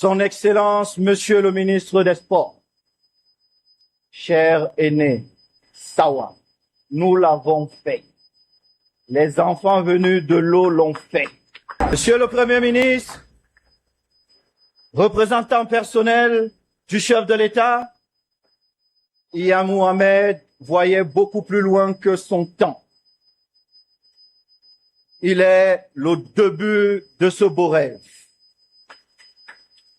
Son Excellence, Monsieur le ministre des Sports, cher aîné, Sawa, nous l'avons fait. Les enfants venus de l'eau l'ont fait. Monsieur le Premier ministre, représentant personnel du chef de l'État, Iya Mohamed voyait beaucoup plus loin que son temps. Il est le début de ce beau rêve.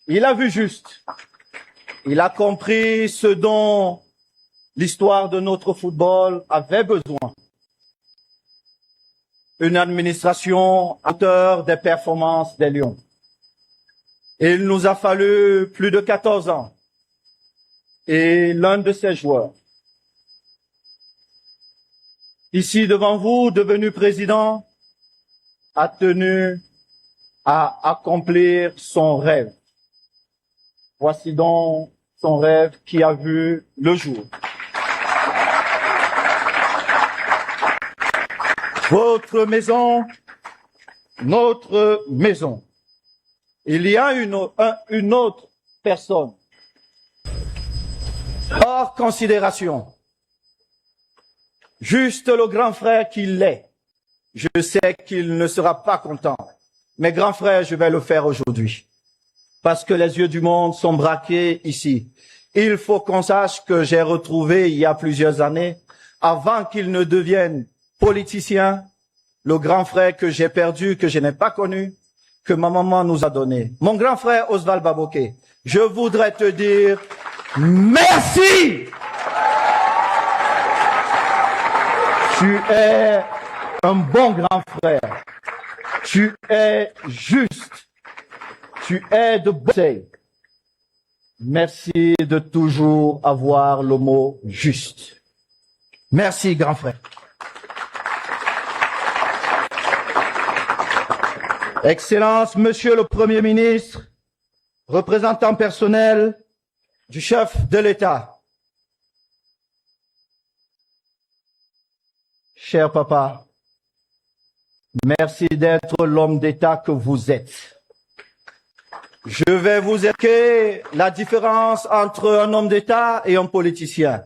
Il a vu juste. Il a compris ce dont l'histoire de notre football avait besoin. Une administration à hauteur des performances des Lions. Il nous a fallu plus de 14 ans. Et l'un de ces joueurs, ici devant vous, devenu président, a tenu à accomplir son rêve. Voici donc son rêve qui a vu le jour. Votre maison, notre maison. Il y a une autre personne, hors considération, juste le grand frère qu'il est. Je sais qu'il ne sera pas content, mais grand frère, je vais le faire aujourd'hui. Parce que les yeux du monde sont braqués ici. Il faut qu'on sache que j'ai retrouvé il y a plusieurs années, avant qu'il ne devienne politicien, le grand frère que j'ai perdu, que je n'ai pas connu, que ma maman nous a donné. Mon grand frère Oswald Baboké, je voudrais te dire merci. Tu es un bon grand frère. Tu es juste. Tu es de bonne. Merci de toujours avoir le mot juste. Merci, grand frère. Excellence, Monsieur le Premier ministre, représentant personnel du chef de l'État. Cher papa, merci d'être l'homme d'État que vous êtes. Je vais vous expliquer la différence entre un homme d'État et un politicien.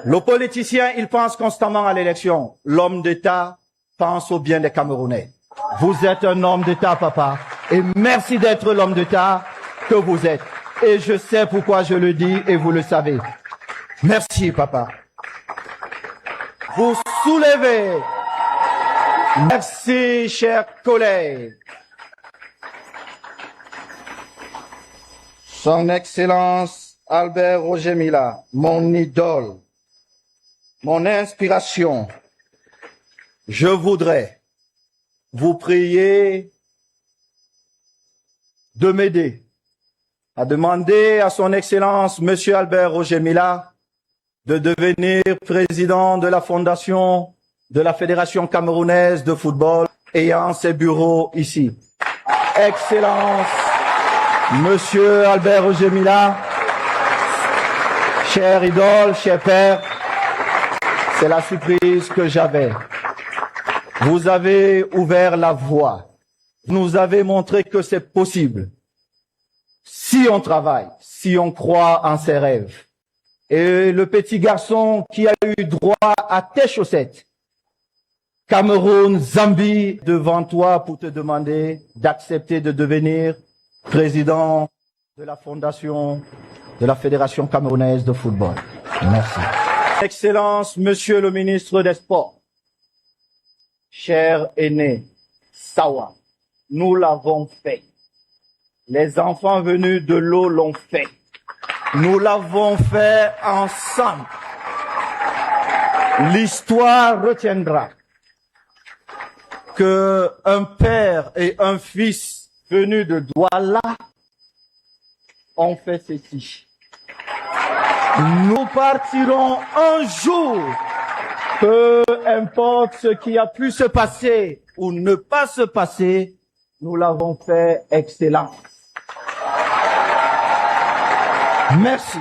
Le politicien, il pense constamment à l'élection. L'homme d'État pense au bien des Camerounais. Vous êtes un homme d'État, papa. Et merci d'être l'homme d'État que vous êtes. Et je sais pourquoi je le dis et vous le savez. Merci, papa. Vous soulevez. Merci, chers collègues. Son Excellence Albert Roger Mila, mon idole, mon inspiration, je voudrais vous prier de m'aider à demander à son Excellence Monsieur Albert Roger Mila de devenir président de la fondation de la Fédération camerounaise de football ayant ses bureaux ici. Excellence Monsieur Albert Roger Mila, cher idole, cher père, c'est la surprise que j'avais. Vous avez ouvert la voie. Vous nous avez montré que c'est possible. Si on travaille, si on croit en ses rêves. Et le petit garçon qui a eu droit à tes chaussettes, Cameroun, Zambie, devant toi pour te demander d'accepter de devenir président de la fondation de la Fédération camerounaise de football. Merci. Excellence, Monsieur le ministre des Sports, cher aîné, Sawa, nous l'avons fait. Les enfants venus de l'eau l'ont fait. Nous l'avons fait ensemble. L'histoire retiendra que un père et un fils venus de Douala ont fait ceci. Nous partirons un jour, peu importe ce qui a pu se passer ou ne pas se passer, nous l'avons fait excellent. Merci.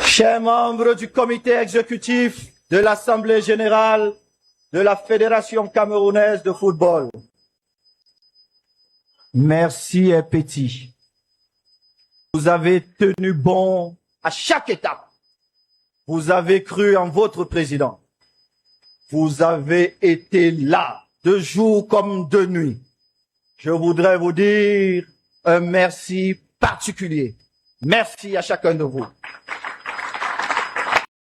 Chers membres du comité exécutif de l'Assemblée générale de la Fédération camerounaise de football, Merci est petit. Vous avez tenu bon à chaque étape. Vous avez cru en votre président. Vous avez été là, de jour comme de nuit. Je voudrais vous dire un merci particulier. Merci à chacun de vous.